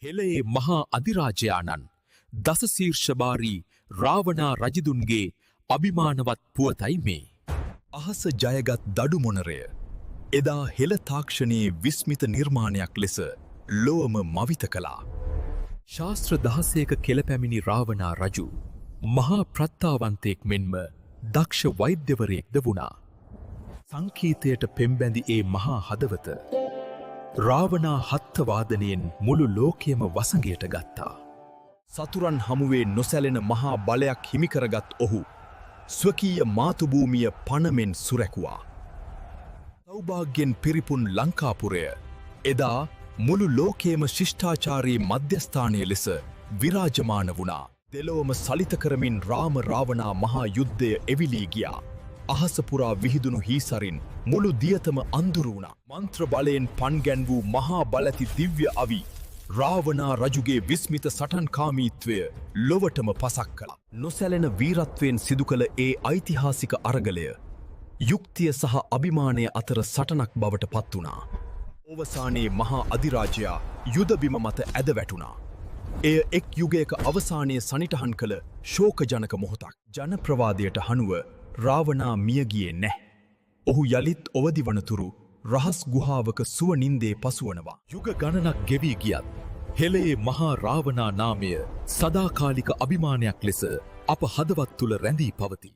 හෙළයේ මහා අධිරාජයාණන් දසශීර්ෂභාරී රාවණා රජදුන්ගේ අභිමානවත් පුවතයි මේ. අහස ජයගත් දඩුමොනරය එදා හෙළ තාක්ෂණයේ විස්මිත නිර්මාණයක් ලෙස ලොවම මවිත කළා. ශාස්ත්‍ර දහසයක කෙළපැමිණි රාවණා රජු මහා ප්‍රත්තාවන්තයෙක් මෙන්ම දක්ෂ වෛද්‍යවරයෙක්ද වුණා. සංකීතයට පෙම්බැඳි ඒ මහා හදවත රාවණා හත්තවාදනයෙන් මුළු ලෝකයම වසඟයට ගත්තා. සතුරන් හමුවේ නොසැලෙන මහා බලයක් හිමිකරගත් ඔහු ස්වකීය මාතුභූමිය පණමෙන් සුරැකුවා. සෞභාග්‍යෙන් පිරිපුන් ලංකාපුරය එදා මුළු ලෝකයේම ශිෂ්ඨාචාරී මධ්‍යස්ථානය ලෙස විරාජමාන වුණා. දෙලොවම සලිත කරමින් රාම රාවණා මහා යුද්ධය එවිලී ගියා. අහස පුරා විහිදුණු හීසරින් මුළු දියතම අඳුරු වුණා. මන්ත්‍ර බලයෙන් පන්ගැන් වූ මහා බලති දිව්‍ය අවි රාවණා රජුගේ විස්මිත සටන්කාමීත්වය ලොවටම පසක් කළා. නොසැලෙන වීරත්වයෙන් සිදු කළ ඒ ඓතිහාසික අරගලය යුක්තිය සහ අභිමානය අතර සටනක් බවට පත් වුණා. අවසානයේ මහා අධිරාජයා යුදබිම මත ඇද වැටුණා. එය එක් යුගයක අවසානයේ සනිටහන් කළ ශෝකජනක මොහොතක්. ජනප්‍රවාදයට හනුව රාවණා මියගියේ නැහැ. ඔහු යලිත් ඔවදි වනතුරු රහස් ගුහාවක සුව නින්දේ පසුවනවා. යුග ගණනක් ගෙවී ගියත් හෙළයේ මහා රාවණා නාමය සදාකාලික අභිමානයක් ලෙස අප හදවත් තුල රැඳී පවතී.